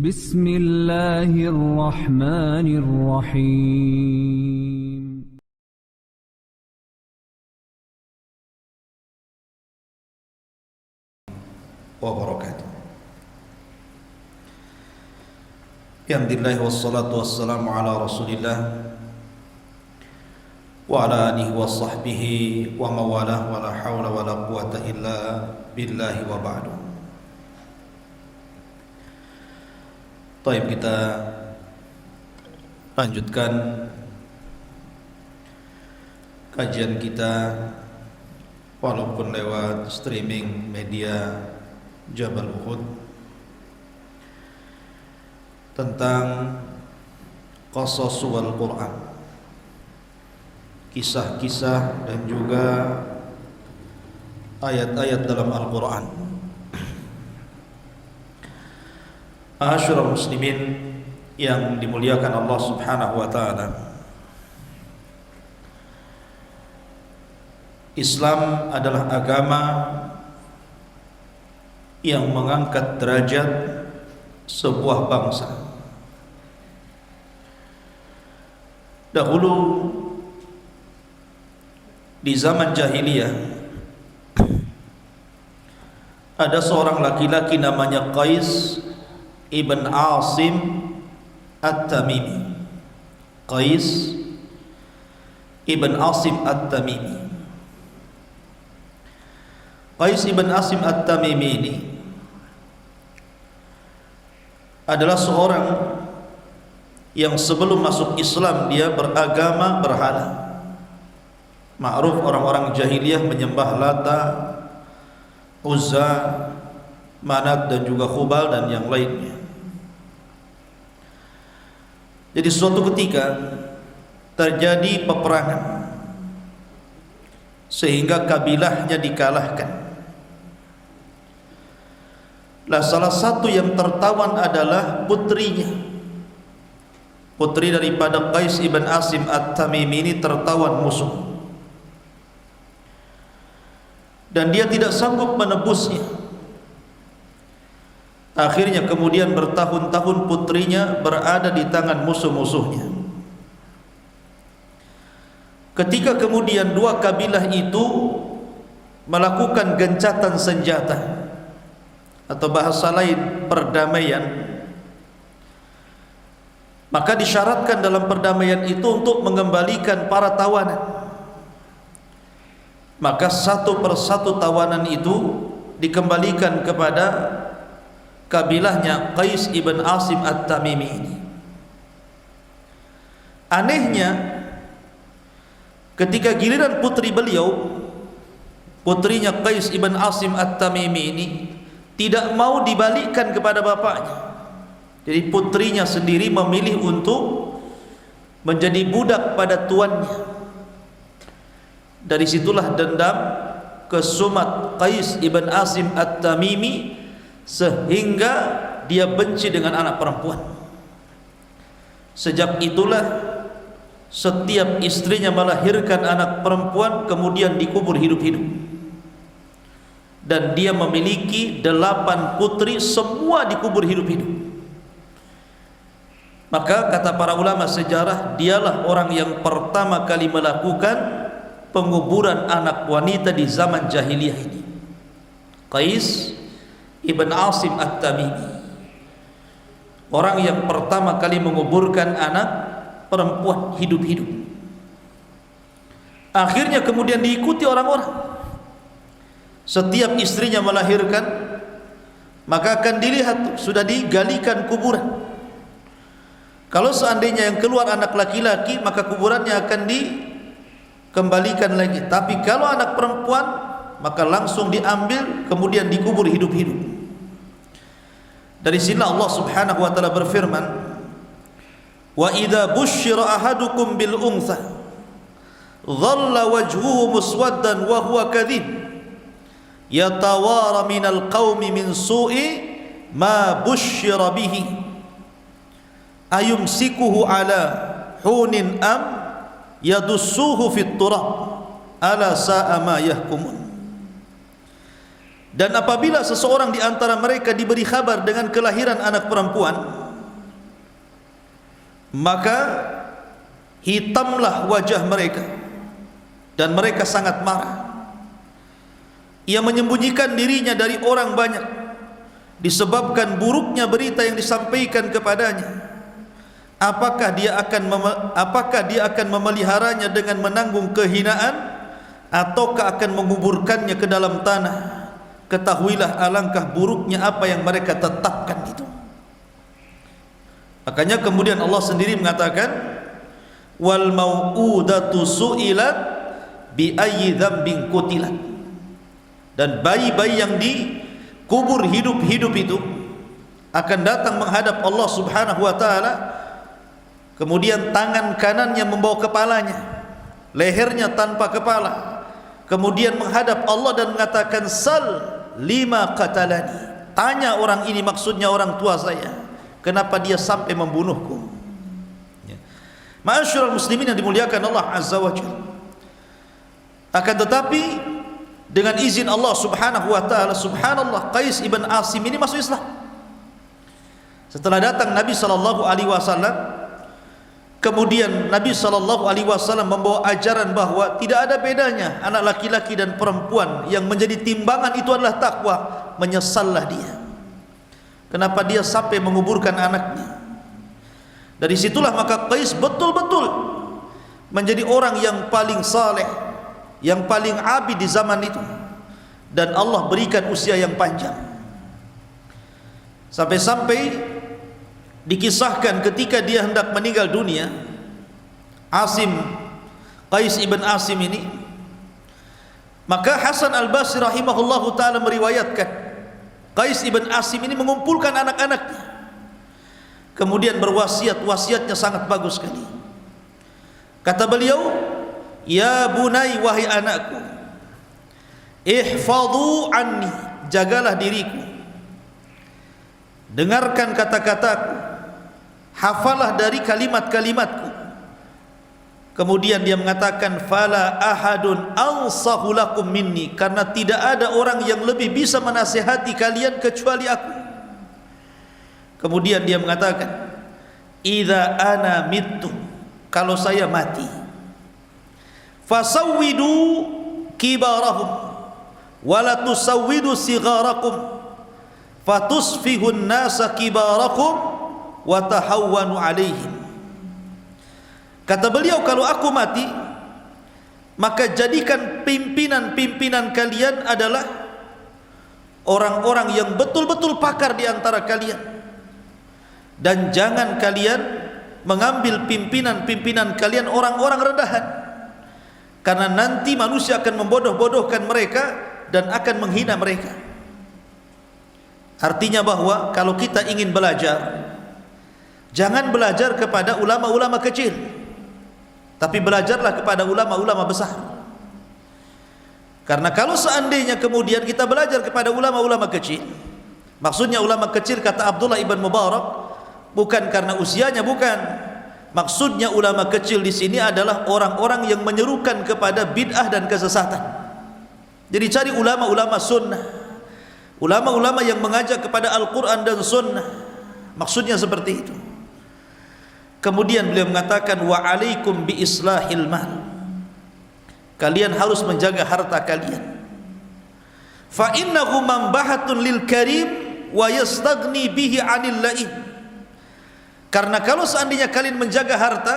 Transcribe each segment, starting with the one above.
Bismillahirrahmanirrahim. Wabarakatuh. Alhamdulillah wassalatu wassalamu ala Rasulillah wa ala alihi wa sahbihi wa mawalah wa la hawla wa la quwata illa billahi wa ba'du. Baik, kita lanjutkan kajian kita walaupun lewat streaming media Jabal Uhud tentang qasas wal Quran, kisah-kisah dan juga ayat-ayat dalam Al-Quran. Ma'asyiral muslimin yang dimuliakan Allah Subhanahu wa taala, Islam adalah agama yang mengangkat derajat sebuah bangsa. Dahulu di zaman jahiliyah ada seorang laki-laki namanya Qais ibn Asim At-Tamimi. Qais ibn Asim At-Tamimi. Qais ibn Asim At-Tamimi ini adalah seorang yang sebelum masuk Islam dia beragama berhala. Ma'ruf orang-orang jahiliyah menyembah Lata, Uzza, Manat dan juga Khubal dan yang lainnya. Jadi suatu ketika terjadi peperangan sehingga kabilahnya dikalahkan. Lah salah satu yang tertawan adalah putrinya. Putri daripada Qais ibn Asim At-Tamimi ini tertawan musuh. Dan dia tidak sanggup menebusnya. Akhirnya kemudian bertahun-tahun putrinya berada di tangan musuh-musuhnya. Ketika kemudian dua kabilah itu melakukan gencatan senjata atau bahasa lain perdamaian, maka disyaratkan dalam perdamaian itu untuk mengembalikan para tawanan. Maka satu persatu tawanan itu dikembalikan kepada kabilahnya Qais ibn Asim At-Tamimi ini. Anehnya, ketika giliran putri beliau, putrinya Qais ibn Asim At-Tamimi ini tidak mau dibalikkan kepada bapaknya. Jadi putrinya sendiri memilih untuk menjadi budak pada tuannya. Dari situlah dendam kesumat Qais ibn Asim At-Tamimi sehingga dia benci dengan anak perempuan. Sejak itulah setiap istrinya melahirkan anak perempuan kemudian dikubur hidup-hidup. Dan dia memiliki 8 putri, semua dikubur hidup-hidup. Maka kata para ulama sejarah, dialah orang yang pertama kali melakukan penguburan anak wanita di zaman jahiliyah ini. Qais ibn Asim At-Tamimi, orang yang pertama kali menguburkan anak perempuan hidup-hidup. Akhirnya kemudian diikuti orang-orang. Setiap istrinya melahirkan, maka akan dilihat sudah digalikan kuburan. Kalau seandainya yang keluar anak laki-laki, maka kuburannya akan dikembalikan lagi. Tapi kalau anak perempuan, maka langsung diambil kemudian dikubur hidup-hidup. Dari sini Allah Subhanahu wa taala berfirman, "Wa idza busyira ahadukum bil untha dhalla wajhuhu muswaddan wa huwa kadhib yatawara minal qaumi min su'i ma busyira bihi ayumsikuhu ala hunin am yadussuhu fit turab ala sa'a ma yahkumun." Dan apabila seseorang di antara mereka diberi kabar dengan kelahiran anak perempuan, maka hitamlah wajah mereka dan mereka sangat marah. Ia menyembunyikan dirinya dari orang banyak disebabkan buruknya berita yang disampaikan kepadanya. Apakah dia akan memeliharanya dengan menanggung kehinaan, ataukah akan menguburkannya ke dalam tanah? Ketahuilah alangkah buruknya apa yang mereka tetapkan itu. Makanya kemudian Allah sendiri mengatakan, wal mau'udatu su'ilat bi ayyi dzambin qutilat. Dan bayi-bayi yang dikubur hidup-hidup itu akan datang menghadap Allah Subhanahu wa taala. Kemudian tangan kanannya membawa kepalanya, lehernya tanpa kepala. Kemudian menghadap Allah dan mengatakan, sal lima qatalani. Tanya orang ini, maksudnya orang tua saya, kenapa dia sampai membunuhku. Ma'asyiral muslimin yang dimuliakan Allah Azza wa Jalla. Akan tetapi dengan izin Allah Subhanahu wa taala, subhanallah, Qais ibn Asim ini masuk Islam. Setelah datang Nabi sallallahu alaihi wasallam, kemudian Nabi sallallahu alaihi wasallam membawa ajaran bahwa tidak ada bedanya anak laki-laki dan perempuan, yang menjadi timbangan itu adalah takwa. Menyesallah dia, kenapa dia sampai menguburkan anaknya. Dari situlah maka Qais betul-betul menjadi orang yang paling saleh, yang paling abid di zaman itu, dan Allah berikan usia yang panjang. Sampai-sampai dikisahkan ketika dia hendak meninggal dunia, Qais ibn Asim ini, maka Hasan al-Basri rahimahullahu ta'ala meriwayatkan, Qais ibn Asim ini mengumpulkan anak-anaknya, kemudian berwasiat. Wasiatnya sangat bagus sekali. Kata beliau, ya bunai, wahai anakku, ihfadhu anni, jagalah diriku, dengarkan kata-kataku, hafalah dari kalimat-kalimatku. Kemudian dia mengatakan, fala ahadun ansahu lakum minni, karena tidak ada orang yang lebih bisa menasihati kalian kecuali aku. Kemudian dia mengatakan, idza ana mittu, kalau saya mati, fasawwidu kibarahum wala tusawwidu sigharakum fatusfihun nasa kibarakum wa tahawwanu alaihim. Kata beliau, kalau aku mati, maka jadikan pimpinan-pimpinan kalian adalah orang-orang yang betul-betul pakar di antara kalian, dan jangan kalian mengambil pimpinan-pimpinan kalian orang-orang rendahan, karena nanti manusia akan membodoh-bodohkan mereka dan akan menghina mereka. Artinya bahwa kalau kita ingin belajar, jangan belajar kepada ulama-ulama kecil, tapi belajarlah kepada ulama-ulama besar. Karena kalau seandainya kemudian kita belajar kepada ulama-ulama kecil, maksudnya ulama kecil kata Abdullah ibn Mubarak, bukan karena usianya, bukan. Maksudnya ulama kecil di sini adalah orang-orang yang menyerukan kepada bid'ah dan kesesatan. Jadi cari ulama-ulama sunnah, ulama-ulama yang mengajak kepada Al-Quran dan sunnah. Maksudnya seperti itu. Kemudian beliau mengatakan, wa alaikum bi islahil mal, kalian harus menjaga harta kalian. Fa innahu mambahatun lil karim wa yastaghni bihi 'anil la'im. Karena kalau seandainya kalian menjaga harta,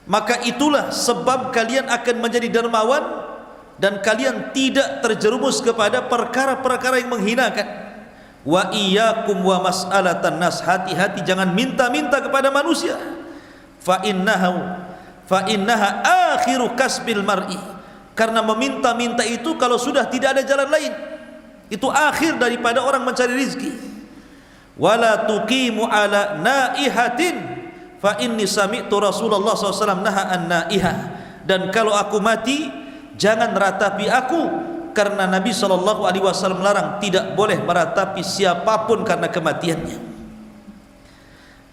maka itulah sebab kalian akan menjadi dermawan dan kalian tidak terjerumus kepada perkara-perkara yang menghinakan. Wa iyyakum wa mas'alatan nas, hati-hati jangan minta-minta kepada manusia. Fa innaha akhiru kasbil mar'i, karena meminta-minta itu kalau sudah tidak ada jalan lain, itu akhir daripada orang mencari rezeki. Wala tuqimu ala naihatin fa inni sami'tu Rasulullah SAW naha an naihah, dan kalau aku mati jangan ratapi aku, karena Nabi SAW melarang tidak boleh meratapi siapapun karena kematiannya.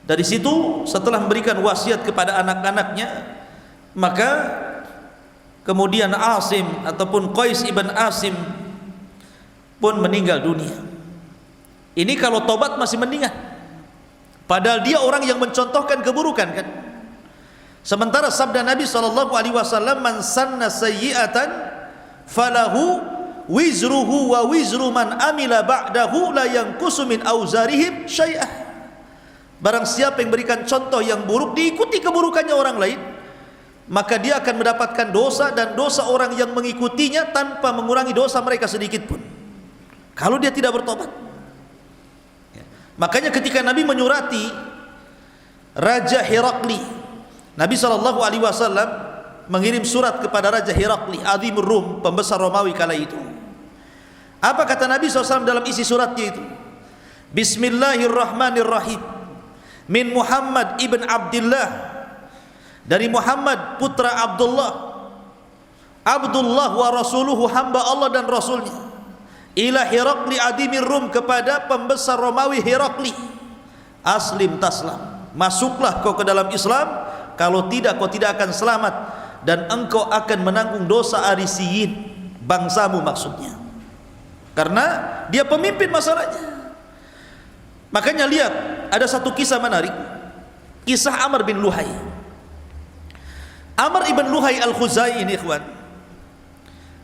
Dari situ setelah memberikan wasiat kepada anak-anaknya, maka kemudian Asim ataupun Qais ibn Asim pun meninggal dunia. Ini kalau tobat masih mendingan, padahal dia orang yang mencontohkan keburukan kan. Sementara sabda Nabi SAW, man sanna sayyi'atan falahu wizruhu wa wizru man amila ba'dahu la yanqusu min auzarihim syai'ah. Barang siapa yang berikan contoh yang buruk, diikuti keburukannya orang lain, maka dia akan mendapatkan dosa dan dosa orang yang mengikutinya tanpa mengurangi dosa mereka sedikit pun, kalau dia tidak bertobat. Makanya ketika Nabi menyurati Raja Herakli, Nabi SAW mengirim surat kepada Raja Herakli, Azimur Rum, pembesar Romawi kala itu. Apa kata Nabi SAW dalam isi suratnya itu? Bismillahirrahmanirrahim, min Muhammad ibn Abdullah, dari Muhammad putra Abdullah, Abdullah wa rasuluhu, hamba Allah dan rasulnya, ila Herakli Azimir Rum, kepada pembesar Romawi Herakli, aslim taslam, masuklah kau ke dalam Islam, kalau tidak kau tidak akan selamat dan engkau akan menanggung dosa Arisiyin, bangsamu maksudnya, karena dia pemimpin masalahnya. Makanya lihat, ada satu kisah menarik, kisah Amr bin Luhai. Amr ibn Luhai al-Khuzai ini ikhwan,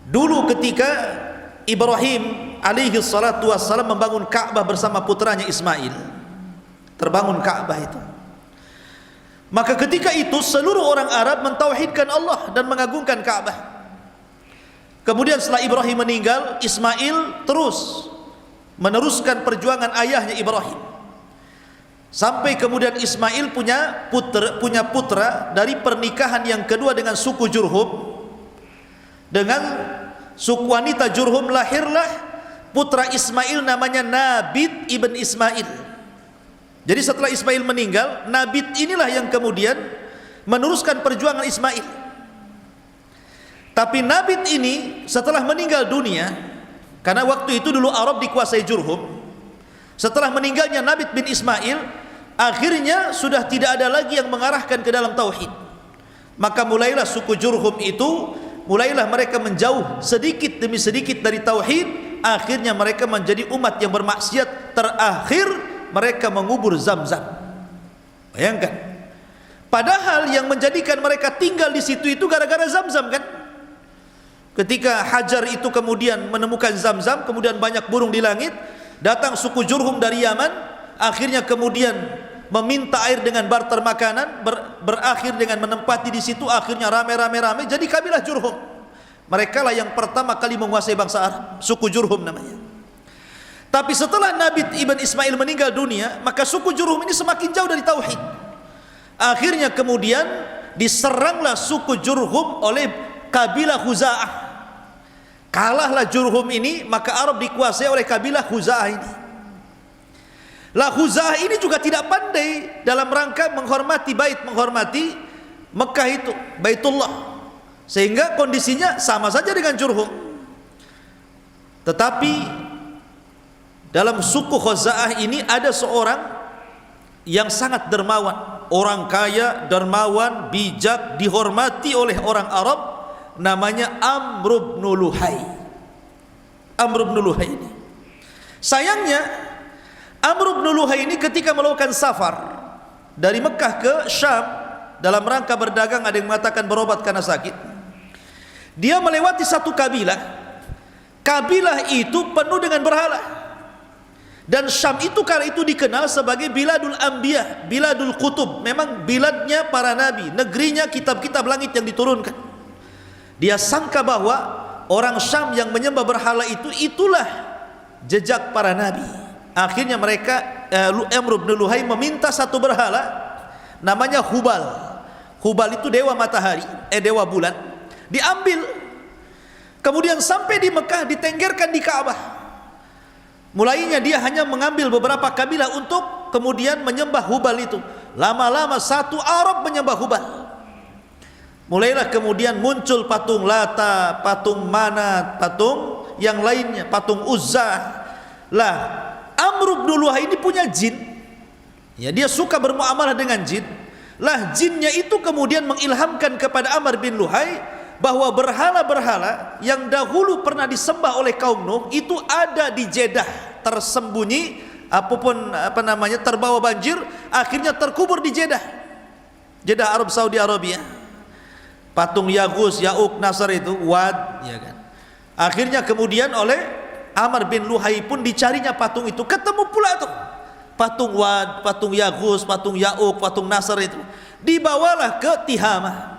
dulu ketika Ibrahim alaihi salatu wassalam membangun Ka'bah bersama putranya Ismail, terbangun Ka'bah itu, maka ketika itu seluruh orang Arab mentauhidkan Allah dan mengagungkan Ka'bah. Kemudian setelah Ibrahim meninggal, Ismail terus meneruskan perjuangan ayahnya Ibrahim, sampai kemudian Ismail punya putra dari pernikahan yang kedua dengan suku Jurhum. Dengan suku wanita Jurhum lahirlah putra Ismail namanya Nabit ibn Ismail. Jadi setelah Ismail meninggal, Nabit inilah yang kemudian meneruskan perjuangan Ismail. Tapi Nabit ini setelah meninggal dunia, karena waktu itu dulu Arab dikuasai Jurhum, setelah meninggalnya Nabit bin Ismail, akhirnya sudah tidak ada lagi yang mengarahkan ke dalam tauhid. Maka mulailah suku Jurhum itu, mulailah mereka menjauh sedikit demi sedikit dari tauhid. Akhirnya mereka menjadi umat yang bermaksiat. Terakhir mereka mengubur Zamzam. Bayangkan, padahal yang menjadikan mereka tinggal di situ itu gara-gara Zamzam kan. Ketika Hajar itu kemudian menemukan Zamzam, kemudian banyak burung di langit, datang suku Jurhum dari Yaman, akhirnya kemudian meminta air dengan barter makanan, berakhir dengan menempati di situ, akhirnya rame jadi kabilah Jurhum. Mereka lah yang pertama kali menguasai bangsa Arab, suku Jurhum namanya. Tapi setelah Nabit ibn Ismail meninggal dunia, maka suku Jurhum ini semakin jauh dari tauhid. Akhirnya kemudian diseranglah suku Jurhum oleh kabilah Khuza'ah. Kalahlah Jurhum ini, maka Arab dikuasai oleh kabilah Khuza'ah ini. Lah Khuza'ah ini juga tidak pandai dalam rangka menghormati menghormati Mekah itu, Baitullah, sehingga kondisinya sama saja dengan Jurhum. Tetapi dalam suku Khuza'ah ini ada seorang yang sangat dermawan, orang kaya, dermawan, bijak, dihormati oleh orang Arab, namanya Amr bin Luhai. Amr bin Luhai ini, sayangnya Amr bin Luhai ini ketika melakukan safar dari Mekah ke Syam dalam rangka berdagang, ada yang mengatakan berobat karena sakit, dia melewati satu kabilah. Kabilah itu penuh dengan berhala, dan Syam itu kala itu dikenal sebagai Biladul Anbiya, Biladul Qutub, memang biladnya para nabi, negerinya kitab-kitab langit yang diturunkan. Dia sangka bahwa orang Syam yang menyembah berhala itulah jejak para nabi. Akhirnya mereka Amr bin Luhai meminta satu berhala namanya Hubal. Hubal itu dewa matahari, dewa bulan. Diambil, kemudian sampai di Mekah ditenggerkan di Ka'bah. Mulainya dia hanya mengambil beberapa kabilah untuk kemudian menyembah Hubal itu. Lama-lama satu Arab menyembah Hubal. Mulailah kemudian muncul patung Lata, patung Manat, patung yang lainnya, patung Uzza. Lah Amr bin Luhai ini punya jin, ya, dia suka bermuamalah dengan jin. Lah jinnya itu kemudian mengilhamkan kepada Amr bin Luhai bahwa berhala-berhala yang dahulu pernah disembah oleh kaum Nuh itu ada di Jeddah, tersembunyi, terbawa banjir, akhirnya terkubur di Jeddah, Jeddah Arab, Saudi Arabia. Patung Yaghus, Ya'uq, Nasr itu, Wad, ya kan. Akhirnya kemudian oleh Amr bin Luhai pun dicarinya patung itu, ketemu pula tuh patung Wad, patung Yaghus, patung Ya'uq, patung Nasr itu. Dibawalah ke Tihama.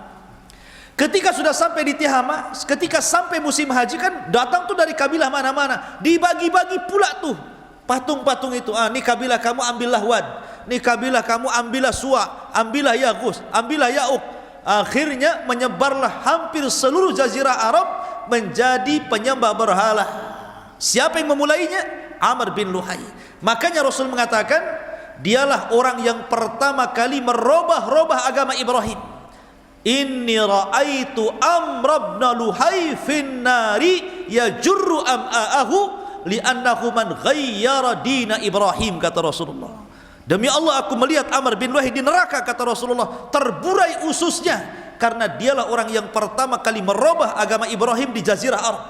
Ketika sudah sampai di Tihama, ketika sampai musim haji kan datang tuh dari kabilah mana-mana, dibagi-bagi pula tuh patung-patung itu. Ini kabilah kamu ambillah Wad, ini kabilah kamu ambillah Suwa, ambillah Yaghus, ambillah Ya'uq. Akhirnya menyebarlah hampir seluruh jazirah Arab menjadi penyembah berhala. Siapa yang memulainya? Amr bin Luhai. Makanya Rasul mengatakan dialah orang yang pertama kali merubah-rubah agama Ibrahim. Inni ra'aitu Amr bin Luhai fin nari yajurru am'a'ahu li'annahu man ghayyara dina Ibrahim, kata Rasulullah. Demi Allah aku melihat Amr bin Luhai di neraka, kata Rasulullah, terburai ususnya karena dialah orang yang pertama kali merubah agama Ibrahim di jazirah Arab.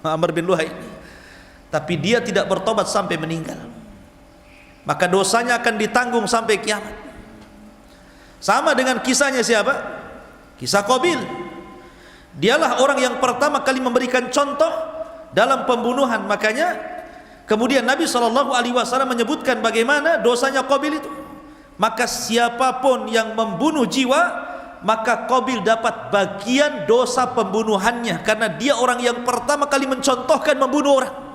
Amr bin Luhai ini. Tapi dia tidak bertobat sampai meninggal, maka dosanya akan ditanggung sampai kiamat. Sama dengan kisahnya siapa? Kisah Qabil. Dialah orang yang pertama kali memberikan contoh dalam pembunuhan. Makanya kemudian Nabi SAW menyebutkan bagaimana dosanya Qabil itu. Maka siapapun yang membunuh jiwa, maka Qabil dapat bagian dosa pembunuhannya, karena dia orang yang pertama kali mencontohkan membunuh orang.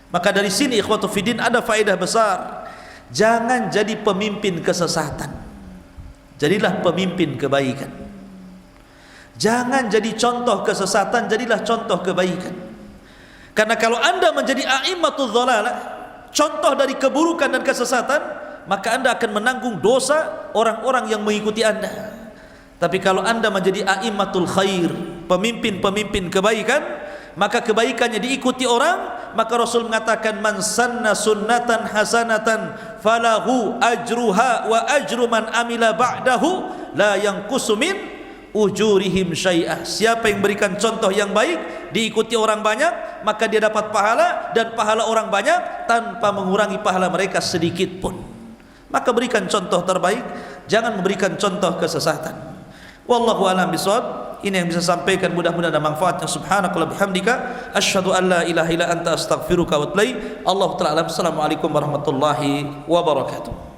Maka dari sini ikhwatu fiddin ada faedah besar. Jangan jadi pemimpin kesesatan, jadilah pemimpin kebaikan. Jangan jadi contoh kesesatan, jadilah contoh kebaikan. Karena kalau anda menjadi a'immatul dhalalah, contoh dari keburukan dan kesesatan, maka anda akan menanggung dosa orang-orang yang mengikuti anda. Tapi kalau anda menjadi a'immatul khair, pemimpin-pemimpin kebaikan, maka kebaikannya diikuti orang. Maka Rasul mengatakan, man sanna sunnatan hasanatan falahu ajruha wa ajru man amila ba'dahu la yanqusu min ujurihim syai'ah. Siapa yang berikan contoh yang baik, diikuti orang banyak, maka dia dapat pahala, dan pahala orang banyak tanpa mengurangi pahala mereka sedikit pun. Maka berikan contoh terbaik, jangan memberikan contoh kesesatan. Wallahu a'lam bishawab. Ini yang bisa sampaikan, mudah-mudahan ada manfaatnya. Subhanakallahumma bihamdika asyhadu an la ilaha illa anta astaghfiruka wa atubu ilaik. Allahu ta'ala. Assalamualaikum warahmatullahi wabarakatuh.